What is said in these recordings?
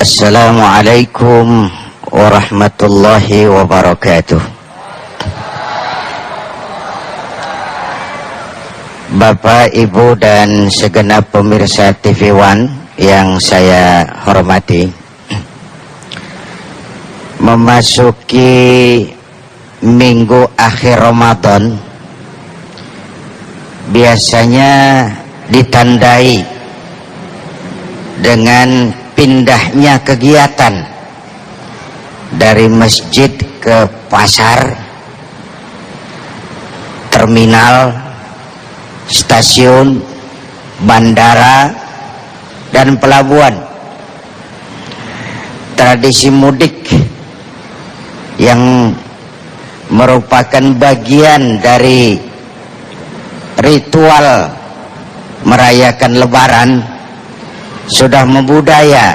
Assalamualaikum warahmatullahi wabarakatuh. Bapak, Ibu, dan segenap pemirsa TV One yang saya hormati, memasuki minggu akhir Ramadan biasanya ditandai dengan pindahnya kegiatan dari masjid ke pasar, terminal, stasiun, bandara, dan pelabuhan. Tradisi mudik yang merupakan bagian dari ritual merayakan Lebaran sudah membudaya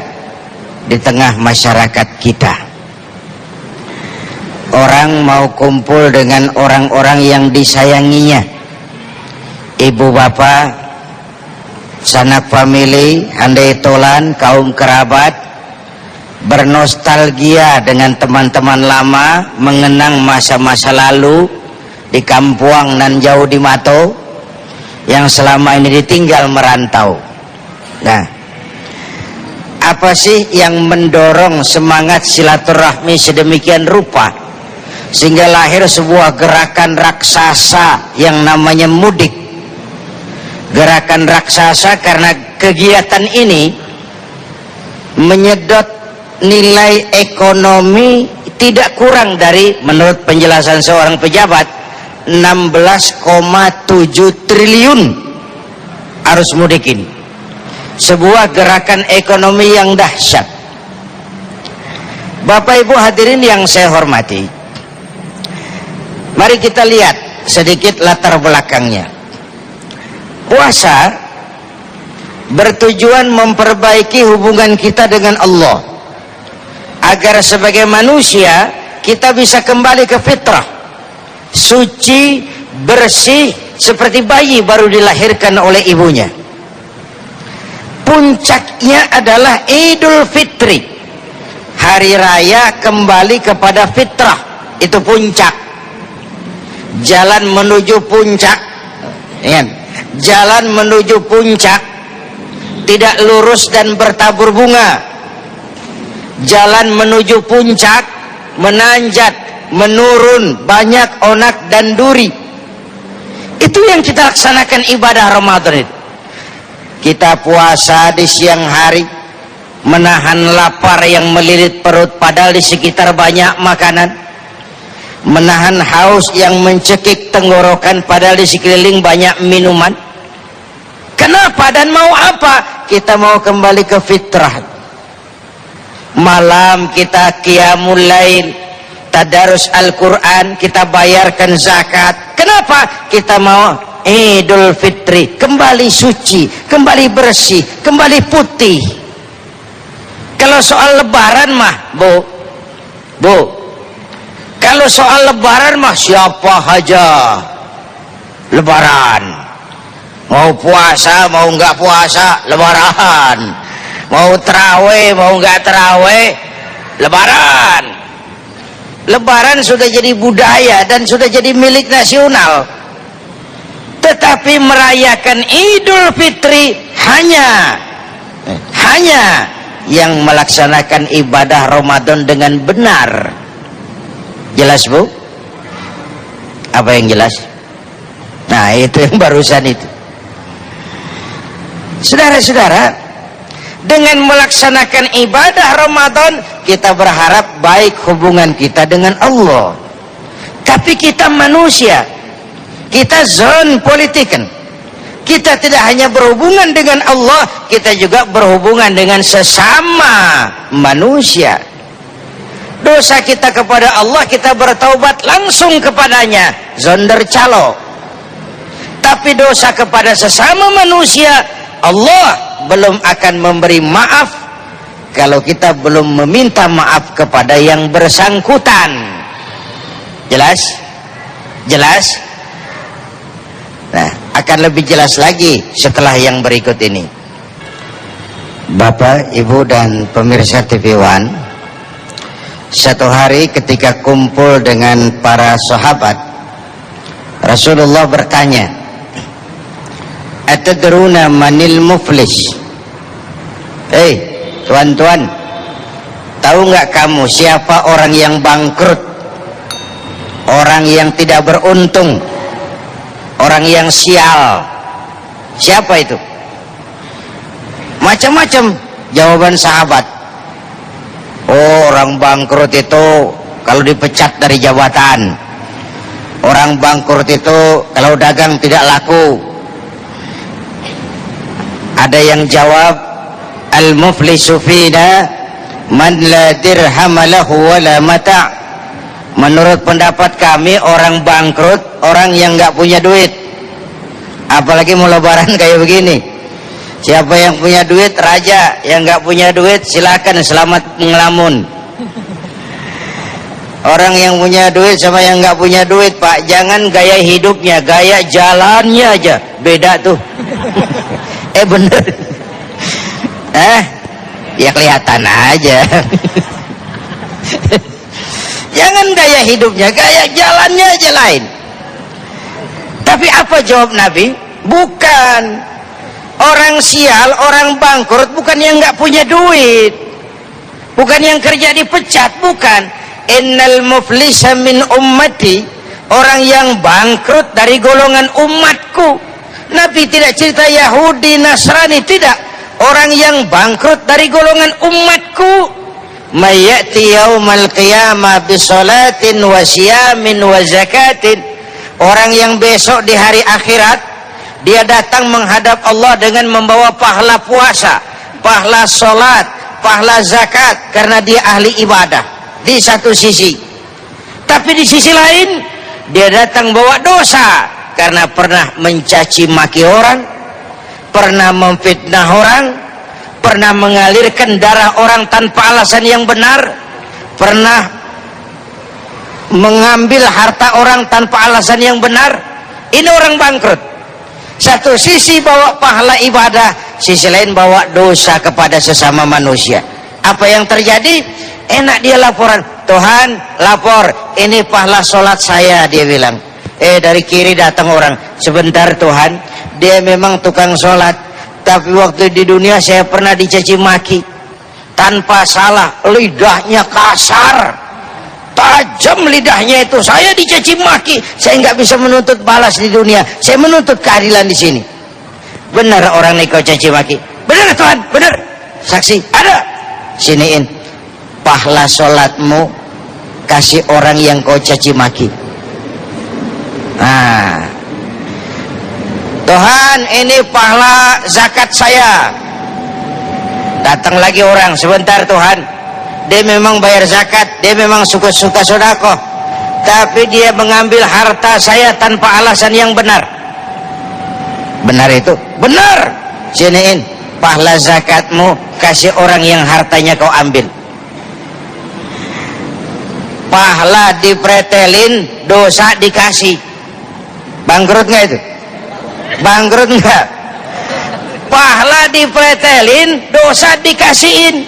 di tengah masyarakat kita. Orang mau kumpul dengan orang-orang yang disayanginya, ibu bapak, sanak famili, handai tolan, kaum kerabat, bernostalgia dengan teman-teman lama, mengenang masa-masa lalu di Kampuang nan jauh di Mato yang selama ini ditinggal merantau. Nah, apa sih yang mendorong semangat silaturahmi sedemikian rupa sehingga lahir sebuah gerakan raksasa yang namanya mudik? Gerakan raksasa karena kegiatan ini menyedot nilai ekonomi tidak kurang dari, menurut penjelasan seorang pejabat, 16,7 triliun arus mudik ini. Sebuah gerakan ekonomi yang dahsyat. Bapak Ibu hadirin yang saya hormati, mari kita lihat sedikit latar belakangnya. Puasa bertujuan memperbaiki hubungan kita dengan Allah, agar sebagai manusia kita bisa kembali ke fitrah, suci, bersih, seperti bayi baru dilahirkan oleh ibunya. Puncaknya adalah Idul Fitri, hari raya kembali kepada fitrah. Itu puncak. Jalan menuju puncak, jalan menuju puncak tidak lurus dan bertabur bunga. Jalan menuju puncak menanjak, menurun, banyak onak dan duri. Itu yang kita laksanakan ibadah Ramadan itu. Kita puasa di siang hari, menahan lapar yang melilit perut padahal di sekitar banyak makanan, menahan haus yang mencekik tenggorokan padahal di sekeliling banyak minuman. Kenapa dan mau apa? Kita mau kembali ke fitrah. Malam kita qiyamul lail, tadarus Al-Quran, kita bayarkan zakat. Kenapa? Kita mau Idul Fitri, kembali suci, kembali bersih, kembali putih. Kalau soal lebaran mah, Bu, kalau soal lebaran mah siapa aja lebaran. Mau puasa, mau nggak puasa, lebaran. Mau terawih, mau nggak terawih, lebaran. Lebaran sudah jadi budaya dan sudah jadi milik nasional. Tetapi merayakan Idul Fitri hanya yang melaksanakan ibadah Ramadan dengan benar. Jelas, Bu? Apa yang jelas? Nah, itu yang barusan itu. Saudara-saudara, dengan melaksanakan ibadah Ramadan kita berharap baik hubungan kita dengan Allah. Tapi kita manusia, kita zon politikan. Kita tidak hanya berhubungan dengan Allah, kita juga berhubungan dengan sesama manusia. Dosa kita kepada Allah, kita bertaubat langsung kepadanya, zonder calo. Tapi dosa kepada sesama manusia, Allah belum akan memberi maaf kalau kita belum meminta maaf kepada yang bersangkutan. Jelas? Jelas? Nah, akan lebih jelas lagi setelah yang berikut ini. Bapak, Ibu dan pemirsa TV One, satu hari ketika kumpul dengan para sahabat, Rasulullah bertanya, "Atadruna manil muflis?" Tuan-tuan, tahu nggak kamu siapa orang yang bangkrut, orang yang tidak beruntung, orang yang sial? Siapa itu? Macam-macam jawaban sahabat. Orang bangkrut itu kalau dipecat dari jabatan. Orang bangkrut itu kalau dagang tidak laku. Ada yang jawab, al-muflisu fina man la dirham lahu wala mata'. Menurut pendapat kami, orang bangkrut orang yang nggak punya duit. Apalagi mau lebaran kayak begini. Siapa yang punya duit raja, yang nggak punya duit silakan selamat ngelamun. Orang yang punya duit sama yang nggak punya duit, Pak, jangan gaya hidupnya, gaya jalannya aja beda tuh. Bener. Ya kelihatan aja. Jangan gaya hidupnya, gaya jalannya aja lain. Tapi apa jawab Nabi? Bukan. Orang sial, orang bangkrut bukan yang nggak punya duit, bukan yang kerja dipecat, bukan. Innal muflisa min ummati, orang yang bangkrut dari golongan umatku. Nabi tidak cerita Yahudi, Nasrani, tidak. Orang yang bangkrut dari golongan umatku. Mayati yaumal qiyamah bisolatin wa siyamin wa zakatin. Orang yang besok di hari akhirat dia datang menghadap Allah dengan membawa pahala puasa, pahala sholat, pahala zakat, karena dia ahli ibadah di satu sisi. Tapi di sisi lain dia datang bawa dosa karena pernah mencaci maki orang, pernah memfitnah orang, pernah mengalirkan darah orang tanpa alasan yang benar, pernah mengambil harta orang tanpa alasan yang benar. Ini orang bangkrut. Satu sisi bawa pahala ibadah, sisi lain bawa dosa kepada sesama manusia. Apa yang terjadi? Enak dia laporan, Tuhan lapor, ini pahala sholat saya, dia bilang. Dari kiri datang orang, sebentar Tuhan, dia memang tukang sholat, tapi waktu di dunia saya pernah dicaci maki tanpa salah, lidahnya kasar, tajam lidahnya itu, saya dicaci maki, saya nggak bisa menuntut balas di dunia, saya menuntut keadilan di sini. Benar orang ini kau caci maki? Benar Tuhan, benar. Saksi ada? Siniin pahala sholatmu, kasih orang yang kau caci maki. Tuhan, ini pahala zakat saya. Datang lagi orang, sebentar Tuhan, dia memang bayar zakat, dia memang suka-suka sedekah, tapi dia mengambil harta saya tanpa alasan yang benar. Benar itu? Benar. Siniin pahala zakatmu, kasih orang yang hartanya kau ambil. Pahala dipretelin, dosa dikasih. Bangkrut nggak itu? Bangkrut nggak? Pahala dipretelin, dosa dikasihin.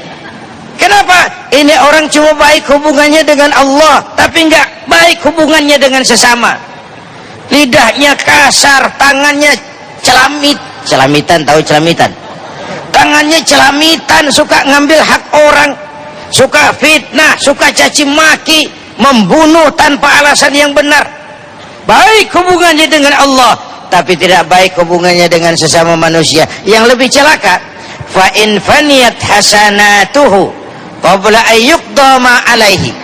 Kenapa? Ini orang cuma baik hubungannya dengan Allah, tapi enggak baik hubungannya dengan sesama. Lidahnya kasar, tangannya celamitan, tahu celamitan? Tangannya celamitan, suka ngambil hak orang, suka fitnah, suka caci maki, membunuh tanpa alasan yang benar. Baik hubungannya dengan Allah, tapi tidak baik hubungannya dengan sesama manusia. Yang lebih celaka, fa in faniyat hasanatuhu qabla ayyuqda ma alaihi.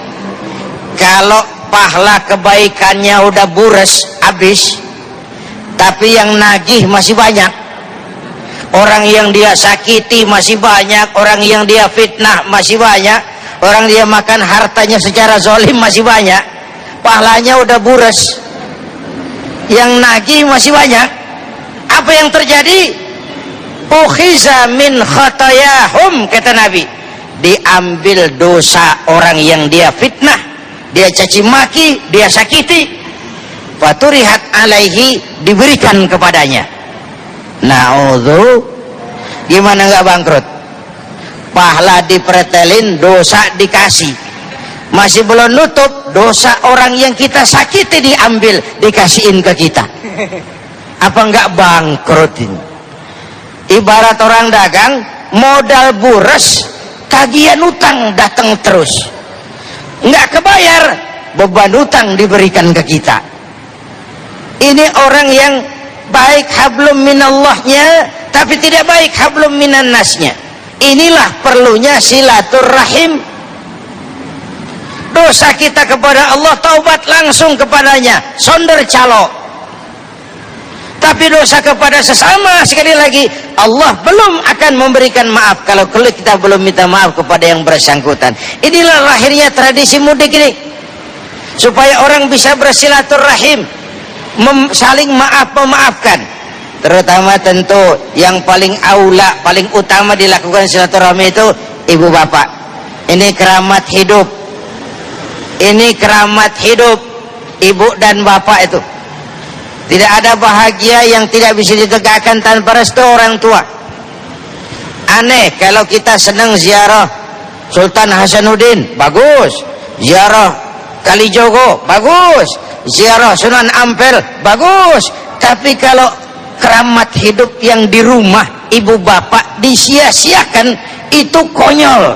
Kalau pahala kebaikannya udah bures, habis, tapi yang nagih masih banyak. Orang yang dia sakiti masih banyak, orang yang dia fitnah masih banyak, orang dia makan hartanya secara zalim masih banyak. Pahalanya udah bures, yang nagih masih banyak. Apa yang terjadi? Ukhiza min khatayahum, kata Nabi, diambil dosa orang yang dia fitnah, dia caci maki, dia sakiti, faturihat alaihi, diberikan kepadanya. Na'udzu, gimana nggak bangkrut? pahala dipretelin, dosa dikasih. Masih belum nutup, dosa orang yang kita sakiti diambil, dikasihin ke kita. Apa enggak bangkrut ini? Ibarat orang dagang, modal bures, tagihan utang datang terus, enggak kebayar, beban utang diberikan ke kita. Ini orang yang baik hablum minallahnya, tapi tidak baik hablum minan nasnya. Inilah perlunya silaturrahim. Dosa kita kepada Allah, taubat langsung kepadanya, sonder calo. Tapi dosa kepada sesama, sekali lagi, Allah belum akan memberikan maaf kalau kita belum minta maaf kepada yang bersangkutan. Inilah lahirnya tradisi mudik ini, supaya orang bisa bersilaturahim, saling memaafkan. Terutama tentu yang paling aula, paling utama dilakukan silaturahmi itu ibu bapak. Ini keramat hidup. Ini keramat hidup, ibu dan bapak itu. Tidak ada bahagia yang tidak bisa ditegakkan tanpa restu orang tua. Aneh kalau kita senang ziarah Sultan Hasanuddin, bagus. Ziarah Kalijogo, bagus. Ziarah Sunan Ampel, bagus. Tapi kalau keramat hidup yang di rumah ibu bapak disia-siakan, itu konyol.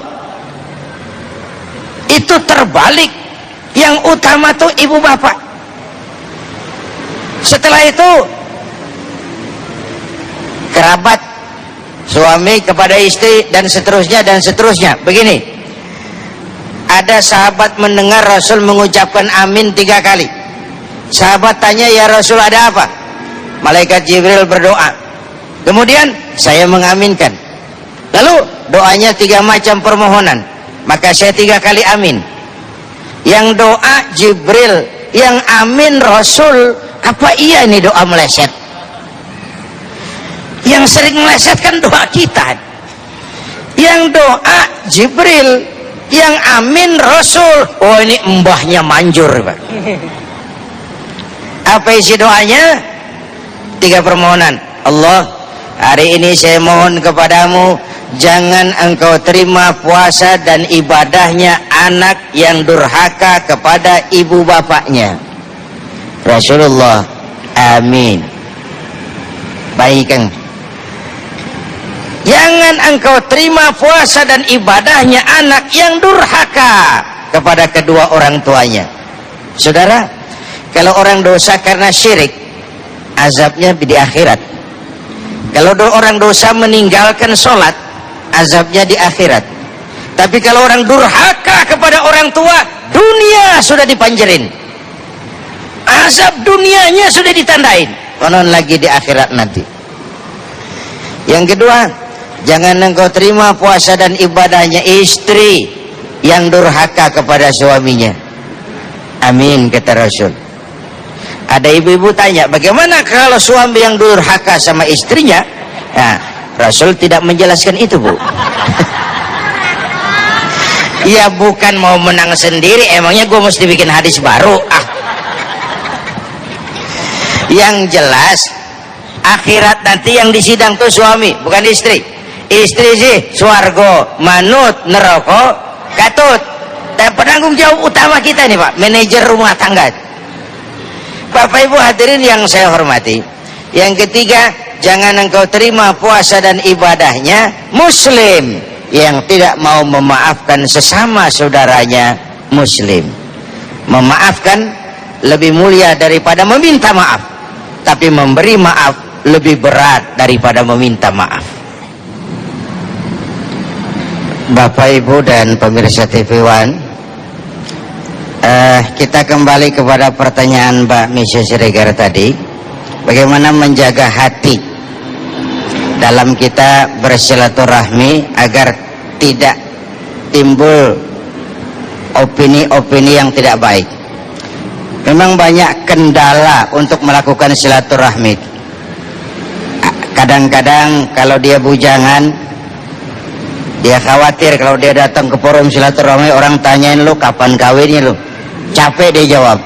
Itu terbalik. Yang utama tuh ibu bapak. Setelah itu kerabat, suami kepada istri, dan seterusnya dan seterusnya. Begini, ada sahabat mendengar Rasul mengucapkan amin 3 kali. Sahabat tanya, ya Rasul ada apa? Malaikat Jibril berdoa. Kemudian saya mengaminkan. Lalu doanya 3 macam permohonan, maka saya 3 kali amin. Yang doa Jibril, yang amin Rasul. Apa iya ini doa meleset? Yang sering meleset kan doa kita. Yang doa Jibril, yang amin Rasul. Oh ini mbahnya manjur, Pak. Apa isi doanya? 3 permohonan. Allah, hari ini saya mohon kepadamu, jangan engkau terima puasa dan ibadahnya anak yang durhaka kepada ibu bapaknya. Rasulullah, amin. Baik, Kang. Jangan engkau terima puasa dan ibadahnya anak yang durhaka kepada kedua orang tuanya. Saudara, kalau orang dosa karena syirik, azabnya di akhirat. Kalau orang dosa meninggalkan sholat, azabnya di akhirat. Tapi kalau orang durhaka kepada orang tua, dunia sudah dipanjerin, azab dunianya sudah ditandain, konon lagi di akhirat nanti. Yang kedua, jangan engkau terima puasa dan ibadahnya istri yang durhaka kepada suaminya. Amin, kata Rasul. Ada ibu-ibu tanya, bagaimana kalau suami yang durhaka sama istrinya? Nah, Rasul tidak menjelaskan itu, Bu. Ya bukan mau menang sendiri, emangnya gue mesti bikin hadis baru? Yang jelas akhirat nanti yang disidang tuh suami, bukan istri. Istri sih swargo, manut, neraka, katut. Dan penanggung jawab utama kita nih, Pak, manajer rumah tangga. Bapak Ibu hadirin yang saya hormati. Yang ketiga, jangan engkau terima puasa dan ibadahnya muslim yang tidak mau memaafkan sesama saudaranya muslim. Memaafkan lebih mulia daripada meminta maaf. Tapi memberi maaf lebih berat daripada meminta maaf. Bapak Ibu dan pemirsa TV One, kita kembali kepada pertanyaan Mbak Misha Siregar tadi. Bagaimana menjaga hati dalam kita bersilaturahmi agar tidak timbul opini-opini yang tidak baik. Memang banyak kendala untuk melakukan silaturahmi. Kadang-kadang kalau dia bujangan, dia khawatir kalau dia datang ke forum silaturahmi, orang tanyain lu kapan kawinnya lu. Capek dia jawab.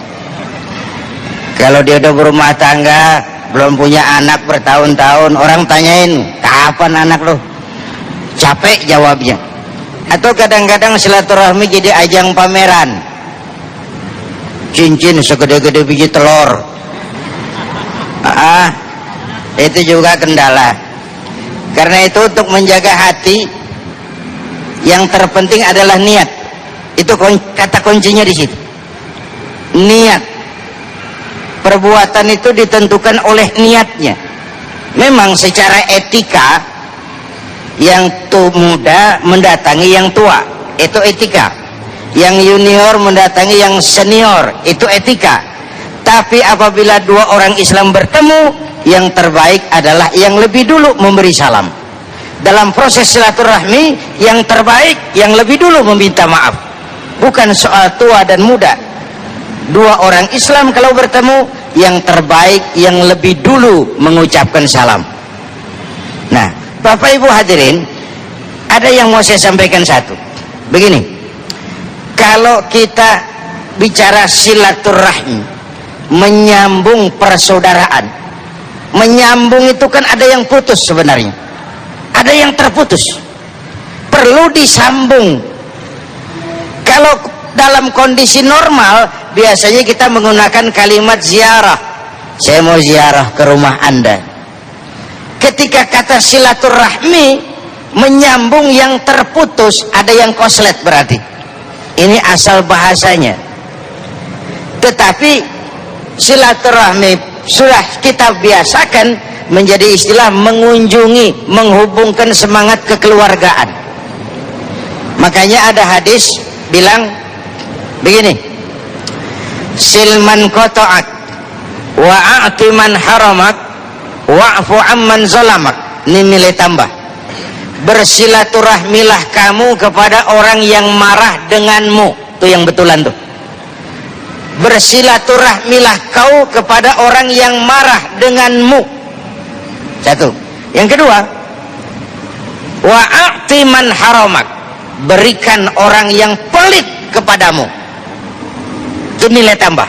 Kalau dia udah berumah tangga, belum punya anak bertahun-tahun, orang tanyain kapan anak lu. Capek jawabnya. Atau kadang-kadang silaturahmi jadi ajang pameran, cincin segede-gede biji telur. Itu juga kendala. Karena itu untuk menjaga hati, yang terpenting adalah niat. Itu kata kuncinya di situ. Niat. Perbuatan itu ditentukan oleh niatnya. Memang secara etika, yang muda mendatangi yang tua, itu etika. Yang junior mendatangi yang senior, itu etika. Tapi apabila dua orang Islam bertemu, yang terbaik adalah yang lebih dulu memberi salam. Dalam proses silaturahmi, yang terbaik yang lebih dulu meminta maaf. Bukan soal tua dan muda. Dua orang Islam kalau bertemu, yang terbaik yang lebih dulu mengucapkan salam. Nah, Bapak Ibu hadirin, ada yang mau saya sampaikan satu. Begini, kalau kita bicara silaturahmi, menyambung persaudaraan, menyambung itu kan ada yang putus sebenarnya, ada yang terputus, perlu disambung. Kalau dalam kondisi normal biasanya kita menggunakan kalimat ziarah, saya mau ziarah ke rumah Anda. Ketika kata silaturahmi menyambung yang terputus, ada yang koslet berarti. Ini asal bahasanya. Tetapi silaturahmi sudah kita biasakan menjadi istilah mengunjungi, menghubungkan semangat kekeluargaan. Makanya ada hadis bilang begini, silman qata'ak wa a'ti man haramak wa'fu amman zalamak. Ini nilai tambah. Bersilaturahmilah kamu kepada orang yang marah denganmu. Itu yang betulan tuh. Bersilaturahmilah kau kepada orang yang marah denganmu. Satu. Yang kedua, wa'ati man haramak. Berikan orang yang pelit kepadamu. Itu nilai tambah.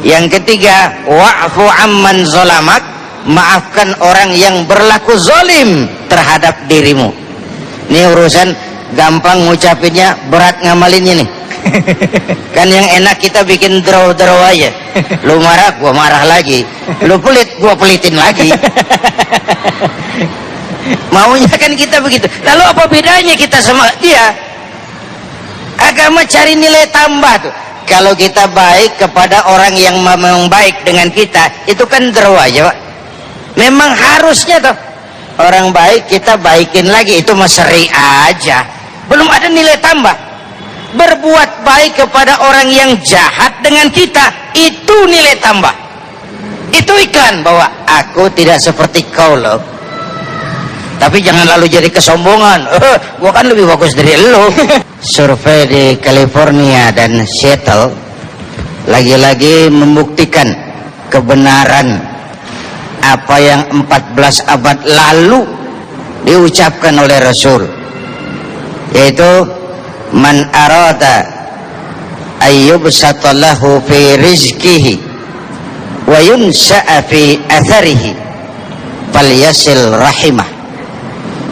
Yang ketiga, wa'fu amman zalamak. Maafkan orang yang berlaku zalim terhadap dirimu. Ini urusan gampang ngucapinnya, berat ngamalinnya nih. Kan yang enak kita bikin draw aja. Lu marah, gua marah lagi. Lu pelit, gua pelitin lagi. Maunya kan kita begitu. Lalu apa bedanya kita sama dia? Agama cari nilai tambah tuh. Kalau kita baik kepada orang yang memang baik dengan kita, itu kan draw aja, Pak. Memang harusnya tuh orang baik kita baikin lagi, itu mah seri aja. Belum ada nilai tambah. Berbuat baik kepada orang yang jahat dengan kita, itu nilai tambah. Itu iklan bahwa aku tidak seperti kau loh. Tapi jangan lalu jadi kesombongan. Gua kan lebih bagus dari lo. Survei di California dan Seattle lagi-lagi membuktikan kebenaran apa yang 14 abad lalu diucapkan oleh Rasul, yaitu man arada ayyubsatallahu fi rizkihi wa yunsa'a fi atharihi falyasil rahimah.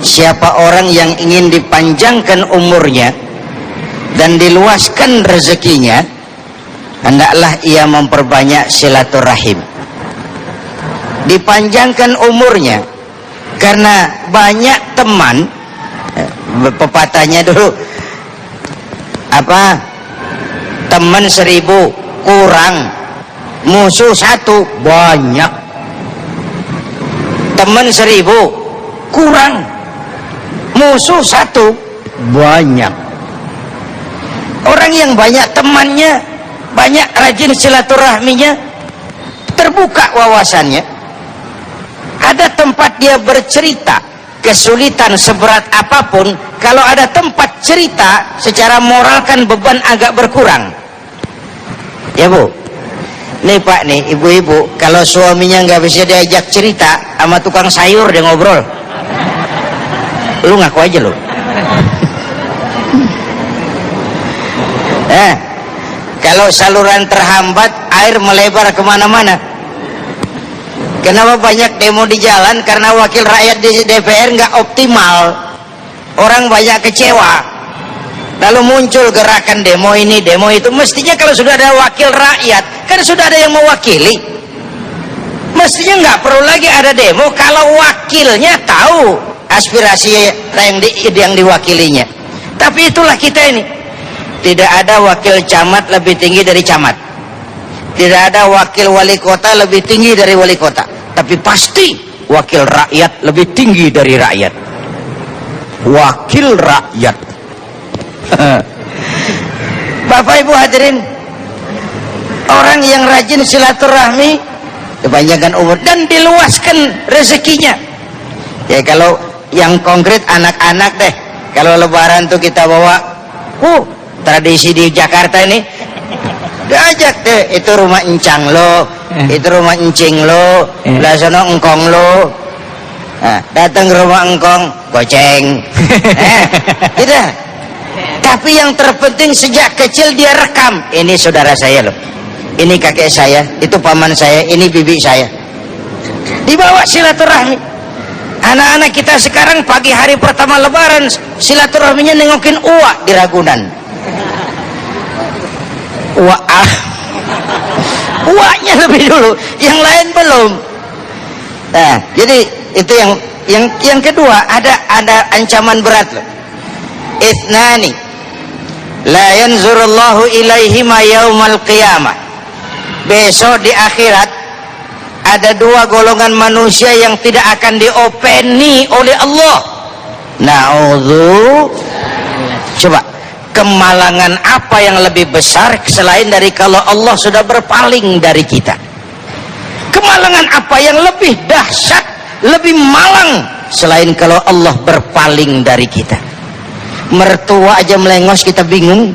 Siapa orang yang ingin dipanjangkan umurnya dan diluaskan rezekinya, hendaklah ia memperbanyak silaturahim. Dipanjangkan umurnya karena banyak teman. Pepatahnya dulu apa, teman 1000 kurang, musuh 1 banyak. Teman 1000 kurang, musuh 1 banyak. Orang yang banyak temannya, banyak rajin silaturahminya, terbuka wawasannya. Ada tempat dia bercerita, kesulitan seberat apapun, kalau ada tempat cerita, secara moral kan beban agak berkurang. Ya Bu, nih Pak nih, ibu-ibu, kalau suaminya nggak bisa diajak cerita sama tukang sayur, dia ngobrol. Lu ngaku aja lu. Kalau saluran terhambat, air melebar kemana-mana. Kenapa banyak demo di jalan? Karena wakil rakyat di DPR nggak optimal. Orang banyak kecewa. lalu muncul gerakan demo ini demo itu. Mestinya kalau sudah ada wakil rakyat kan sudah ada yang mewakili, mestinya nggak perlu lagi ada demo kalau wakilnya tahu aspirasi yang diwakilinya. Tapi itulah kita ini, tidak ada wakil camat lebih tinggi dari camat, tidak ada wakil wali kota lebih tinggi dari wali kota, tapi pasti wakil rakyat lebih tinggi dari rakyat. Wakil rakyat. Bapak Ibu hadirin, orang yang rajin silaturahmi kepanjangan umur dan diluaskan rezekinya. Ya kalau yang konkret anak-anak deh, kalau lebaran tuh kita bawa tradisi di Jakarta ini diajak deh, itu rumah encang lo, itu rumah encing lo, belah sono engkong lo. Nah, datang ke rumah engkong goceng. Tidak. Tapi yang terpenting sejak kecil dia rekam, ini saudara saya loh, ini kakek saya, itu paman saya, ini bibi saya. Dibawa silaturahmi. Anak-anak kita sekarang pagi hari pertama lebaran silaturahminya nengokin uak di Ragunan. Uaknya lebih dulu, yang lain belum. Nah, jadi itu yang kedua, ada ancaman berat loh. Ithnani la yanzurullahu ilaihima yaumal qiyamah. Besok di akhirat ada dua golongan manusia yang tidak akan diopeni oleh Allah. Na'udzu. Coba, kemalangan apa yang lebih besar selain dari kalau Allah sudah berpaling dari kita? Kemalangan apa yang lebih dahsyat, lebih malang selain kalau Allah berpaling dari kita? Mertua aja melengos kita bingung.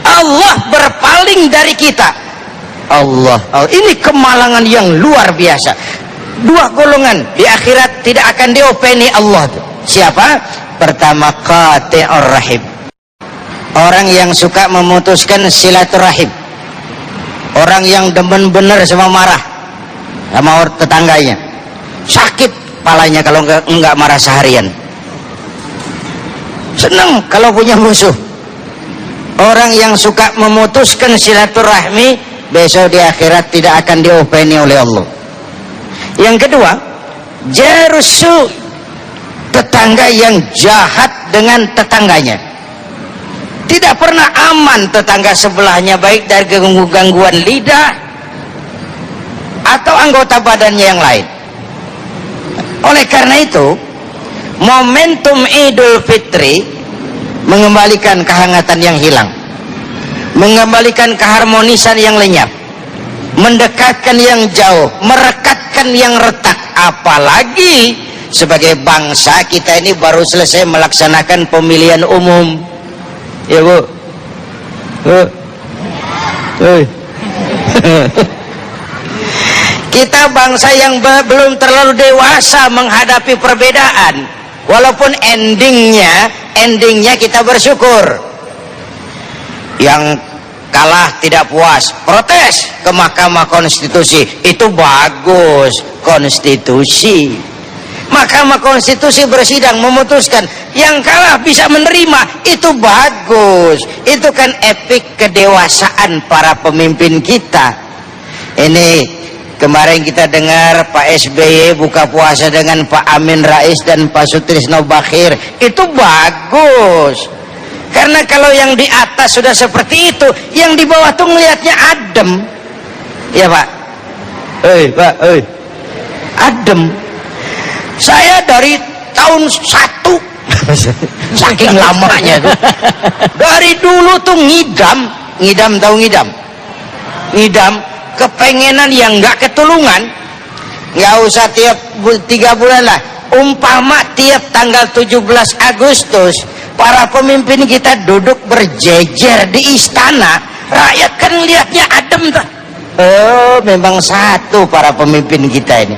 Allah berpaling dari kita. Allah, ini kemalangan yang luar biasa. Dua golongan di akhirat tidak akan diopeni Allah. Siapa? Pertama, qati'ur rahim, orang yang suka memutuskan silaturahim, orang yang demen bener sama marah sama tetangganya, sakit palanya kalau enggak marah seharian, senang kalau punya musuh. Orang yang suka memutuskan silaturahmi besok di akhirat tidak akan diopeni oleh Allah. Yang kedua, jarusu, tetangga yang jahat dengan tetangganya. Tidak pernah aman tetangga sebelahnya, baik dari gangguan lidah atau anggota badannya yang lain. Oleh karena itu, momentum Idul Fitri mengembalikan kehangatan yang hilang, mengembalikan keharmonisan yang lenyap, mendekatkan yang jauh, merekatkan yang retak. Apalagi sebagai bangsa kita ini baru selesai melaksanakan pemilihan umum, ya Bu. Kita bangsa yang belum terlalu dewasa menghadapi perbedaan, walaupun endingnya kita bersyukur. Yang kalah tidak puas, protes ke Mahkamah Konstitusi, itu bagus. Konstitusi, Mahkamah Konstitusi bersidang memutuskan, yang kalah bisa menerima, itu bagus. Itu kan epik kedewasaan para pemimpin kita. Ini kemarin kita dengar Pak SBY buka puasa dengan Pak Amin Rais dan Pak Sutrisno Bakhir, itu bagus. Karena kalau yang di atas sudah seperti itu, yang di bawah tuh ngelihatnya adem. Ya Pak, Pak, adem. Saya dari tahun 1 saking lamanya tuh, dari dulu tuh ngidam tahu ngidam kepengenan yang nggak ketulungan. Nggak usah tiap 3 bulan lah, umpama tiap tanggal 17 Agustus para pemimpin kita duduk berjejer di istana, rakyat kan lihatnya adem tuh. Oh, memang satu para pemimpin kita ini.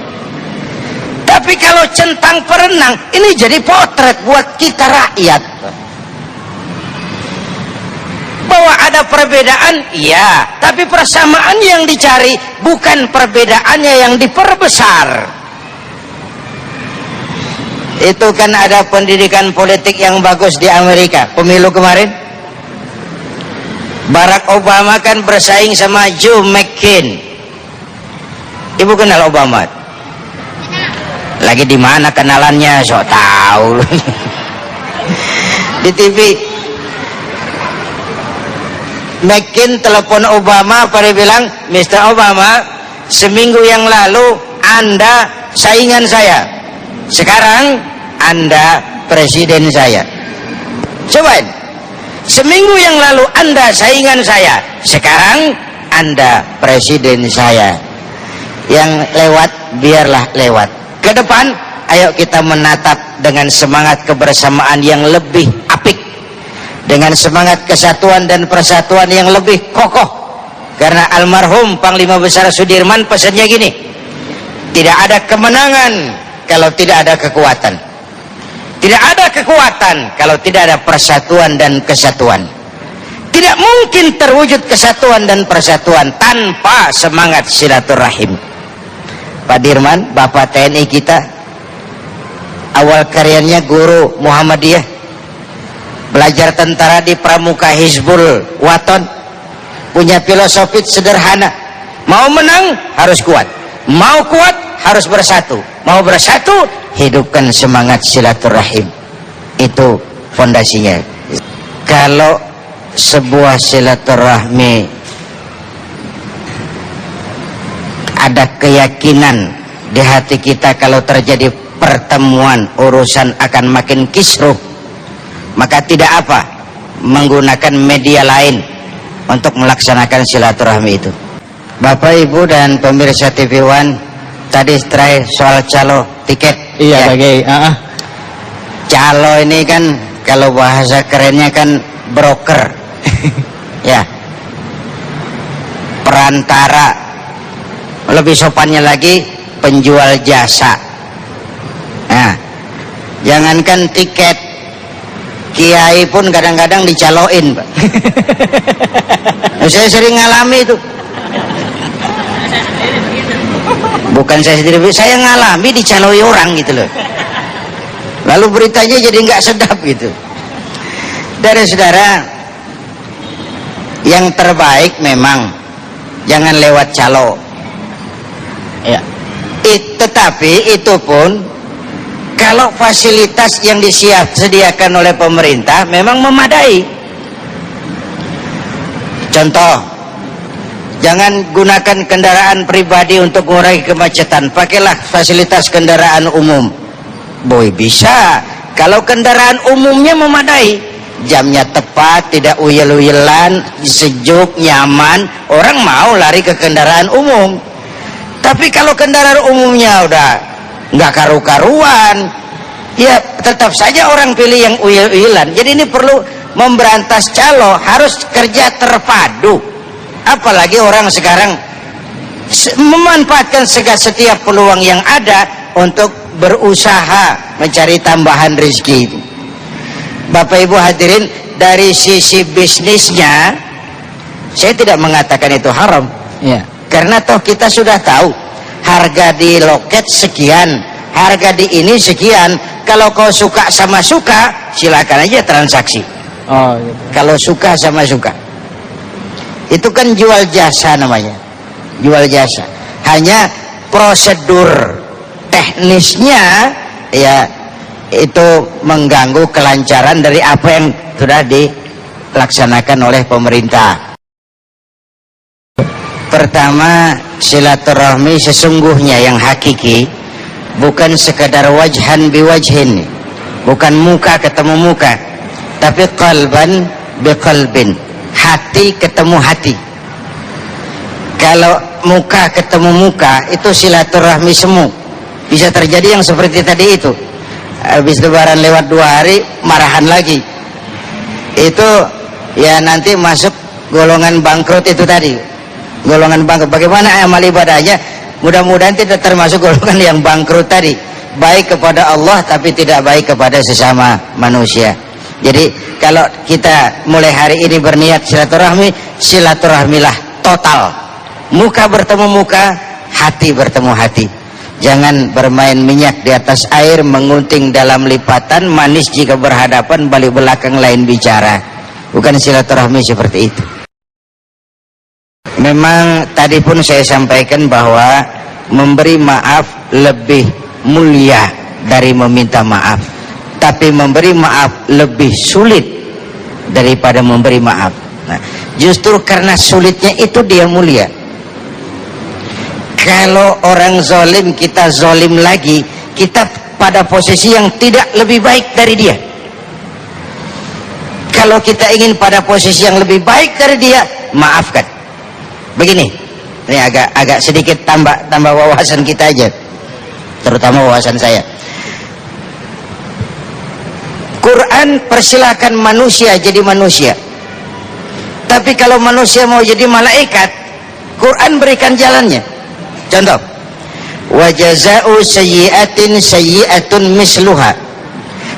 Tapi kalau centang perenang, ini jadi potret buat kita rakyat. Bahwa ada perbedaan, iya, tapi persamaan yang dicari bukan perbedaannya yang diperbesar. Itu kan ada pendidikan politik yang bagus di Amerika. Pemilu kemarin Barack Obama kan bersaing sama Joe McCain. Ibu kenal Obama? Lagi di mana kenalannya? So tahu di TV. McCain telepon Obama, pada bilang, Mr. Obama, seminggu yang lalu Anda saingan saya, sekarang Anda presiden saya. Cobain, seminggu yang lalu Anda saingan saya, sekarang Anda presiden saya. Yang lewat biarlah lewat. Ke depan ayo kita menatap dengan semangat kebersamaan yang lebih apik, dengan semangat kesatuan dan persatuan yang lebih kokoh. Karena almarhum Panglima Besar Sudirman pesannya gini, tidak ada kemenangan kalau tidak ada kekuatan, tidak ada kekuatan kalau tidak ada persatuan dan kesatuan. Tidak mungkin terwujud kesatuan dan persatuan tanpa semangat silaturahim. Pak Dirman, Bapak TNI kita, awal karyanya guru Muhammadiyah, belajar tentara di Pramuka Hizbul Waton, punya filosofi sederhana, mau menang harus kuat, mau kuat harus bersatu, mau bersatu hidupkan semangat silaturahim. Itu fondasinya. Kalau sebuah silaturahmi ada keyakinan di hati kita, kalau terjadi pertemuan urusan akan makin kisruh, maka tidak apa menggunakan media lain untuk melaksanakan silaturahmi itu. Bapak, Ibu, dan pemirsa TV One, tadi terakhir soal calo tiket. Iya, ya. Calo ini kan kalau bahasa kerennya kan broker. Ya, perantara. Lebih sopannya lagi penjual jasa. Nah, jangankan tiket, kiai pun kadang-kadang dicaloin, Pak. Saya sering ngalami itu. Bukan saya sendiri, saya ngalami dicaloi orang gitu loh. Lalu beritanya jadi nggak sedap gitu. Dari saudara, yang terbaik memang jangan lewat calo. Ya. Tetapi itu pun kalau fasilitas yang disediakan oleh pemerintah memang memadai. Contoh, jangan gunakan kendaraan pribadi untuk mengurangi kemacetan, pakailah fasilitas kendaraan umum. Boy, bisa kalau kendaraan umumnya memadai, jamnya tepat, tidak uyel-uyelan, sejuk, nyaman, orang mau lari ke kendaraan umum. Tapi kalau kendaraan umumnya udah nggak karu-karuan, ya tetap saja orang pilih yang uyel-uyelan. Jadi ini perlu memberantas calo, harus kerja terpadu. Apalagi orang sekarang memanfaatkan setiap peluang yang ada untuk berusaha mencari tambahan rezeki itu. Bapak Ibu hadirin, dari sisi bisnisnya saya tidak mengatakan itu haram. Ya. Karena toh kita sudah tahu harga di loket sekian, harga di ini sekian. Kalau kau suka sama suka, silakan aja transaksi. Oh, gitu. Kalau suka sama suka, itu kan jual jasa namanya, jual jasa. Hanya prosedur teknisnya ya itu mengganggu kelancaran dari apa yang sudah dilaksanakan oleh pemerintah. Pertama, silaturahmi sesungguhnya yang hakiki bukan sekadar wajhan biwajhin, bukan muka ketemu muka, tapi qalban biqalbin, hati ketemu hati. Kalau muka ketemu muka itu silaturahmi semu. Bisa terjadi yang seperti tadi itu, habis lebaran lewat 2 hari marahan lagi, itu ya nanti masuk golongan bangkrut itu tadi. Golongan bangkrut, bagaimana amal ibadahnya? Mudah-mudahan tidak termasuk golongan yang bangkrut tadi, baik kepada Allah tapi tidak baik kepada sesama manusia. Jadi kalau kita mulai hari ini berniat silaturahmi, silaturahmilah total, muka bertemu muka, hati bertemu hati. Jangan bermain minyak di atas air, mengunting dalam lipatan, manis jika berhadapan, balik belakang lain bicara. Bukan silaturahmi seperti itu. Memang tadi pun saya sampaikan bahwa memberi maaf lebih mulia dari meminta maaf, tapi memberi maaf lebih sulit daripada memberi maaf. Nah, justru karena sulitnya itu dia mulia. Kalau orang zalim, kita zalim lagi, kita pada posisi yang tidak lebih baik dari dia. Kalau kita ingin pada posisi yang lebih baik dari dia, maafkan. Begini, ini agak sedikit tambah wawasan kita aja, terutama wawasan saya. Quran persilakan manusia jadi manusia, tapi kalau manusia mau jadi malaikat, Quran berikan jalannya. Contoh, wa jazaa'u sayyi'atin sayyi'atun misluha.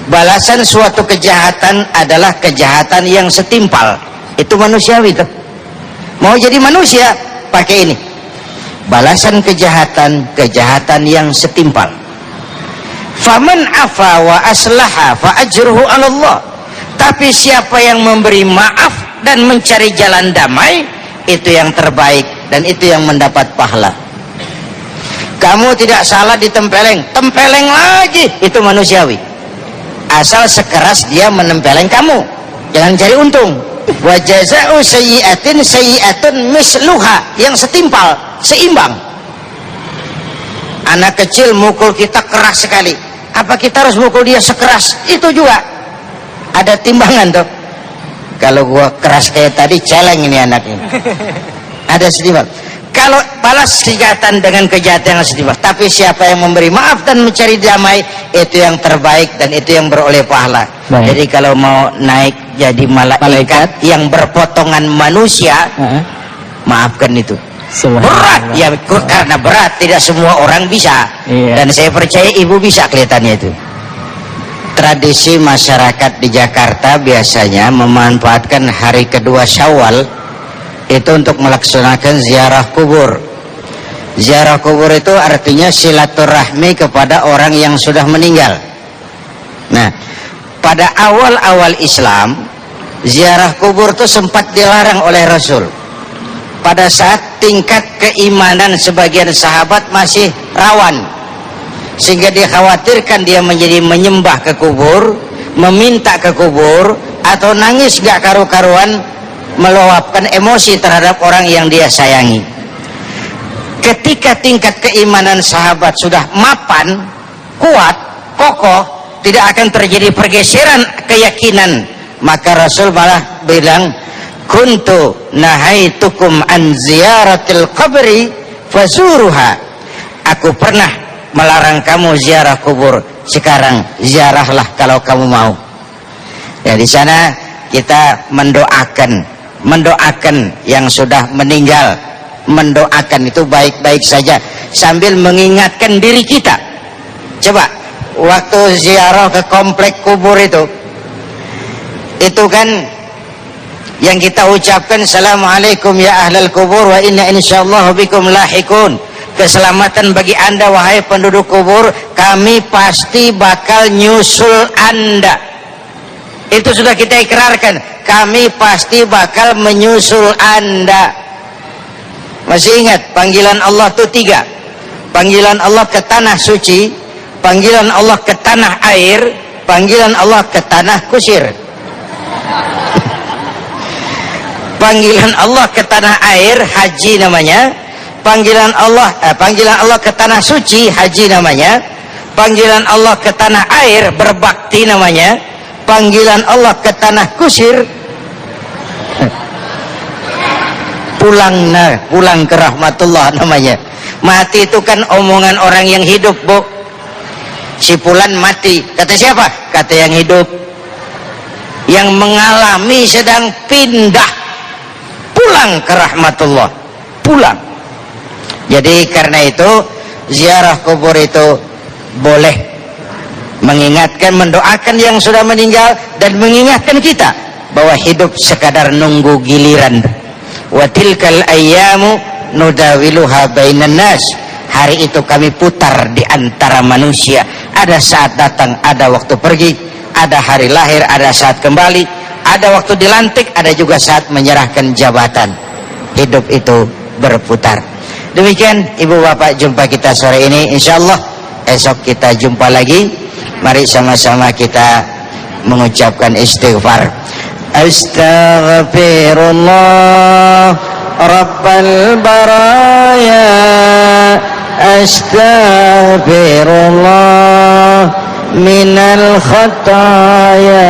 Balasan suatu kejahatan adalah kejahatan yang setimpal. Itu manusiawi tuh. Mau jadi manusia, pakai ini. Balasan kejahatan yang setimpal. Faman afa wa aslaha fa ajruhu 'ala Allah. Tapi siapa yang memberi maaf dan mencari jalan damai, itu yang terbaik dan itu yang mendapat pahala. Kamu tidak salah ditempeleng, tempeleng lagi, itu manusiawi. Asal sekeras dia menempeleng kamu, jangan cari untung. Wa jazaa'u sayyi'atin sayyi'atun misluha, yang setimpal, seimbang. Anak kecil mukul kita keras sekali, apa kita harus mukul dia sekeras itu juga? Ada timbangan tuh. Kalau gua keras kayak tadi, celeng ini anaknya. Ada setimbang. Kalau balas kejahatan dengan kejahatan yang setimpal, tapi siapa yang memberi maaf dan mencari damai, itu yang terbaik dan itu yang beroleh pahala. Baik. Jadi kalau mau naik jadi malaikat yang berpotongan manusia, maafkan itu. Berat ya, karena berat, tidak semua orang bisa. Iya. Dan saya percaya ibu bisa, kelihatannya itu. Tradisi masyarakat di Jakarta biasanya memanfaatkan hari kedua Syawal itu untuk melaksanakan ziarah kubur. Ziarah kubur itu artinya silaturahmi kepada orang yang sudah meninggal. Nah, pada awal-awal Islam, ziarah kubur itu sempat dilarang oleh Rasul. Pada saat tingkat keimanan sebagian sahabat masih rawan, sehingga dikhawatirkan dia menjadi menyembah ke kubur, meminta ke kubur, atau nangis gak karu-karuan, meluapkan emosi terhadap orang yang dia sayangi. Ketika tingkat keimanan sahabat sudah mapan, kuat, kokoh, tidak akan terjadi pergeseran keyakinan, maka Rasul malah bilang, kuntu nahaitukum an ziyaratil qabri fazuruha. Aku pernah melarang kamu ziarah kubur, sekarang ziarahlah kalau kamu mau. Ya, di sana kita mendoakan yang sudah meninggal, mendoakan itu baik-baik saja sambil mengingatkan diri kita. Coba waktu ziarah ke komplek kubur itu kan yang kita ucapkan, assalamualaikum ya ahlal kubur wa inna insyaallah bikum lahikun. Keselamatan bagi anda wahai penduduk kubur, kami pasti bakal nyusul anda. Itu sudah kita ikrarkan, kami pasti bakal menyusul anda. Masih ingat panggilan Allah itu 3. Panggilan Allah ke tanah suci, panggilan Allah ke tanah air, panggilan Allah ke tanah kusir. Panggilan Allah ke tanah air, haji namanya. Panggilan Allah ke tanah suci, haji namanya. Panggilan Allah ke tanah air, berbakti namanya. Panggilan Allah ke tanah kusir, pulang ke rahmatullah namanya. Mati itu kan omongan orang yang hidup, Bu. Si Fulan mati, kata siapa? Kata yang hidup. Yang mengalami sedang pindah, pulang ke rahmatullah, pulang. Jadi karena itu ziarah kubur itu boleh mengingatkan, mendoakan yang sudah meninggal, dan mengingatkan kita bahwa hidup sekadar nunggu giliran. Wa tilkal ayyamu nudawiluha bainan nas. Hari itu kami putar di antara manusia. Ada saat datang, ada waktu pergi. Ada hari lahir, ada saat kembali. Ada waktu dilantik, ada juga saat menyerahkan jabatan. Hidup itu berputar. Demikian ibu bapak jumpa kita sore ini. Insyaallah esok kita jumpa lagi. Mari sama-sama kita mengucapkan istighfar. Astaghfirullah Rabbal baraya. Astaghfirullah minal khataya.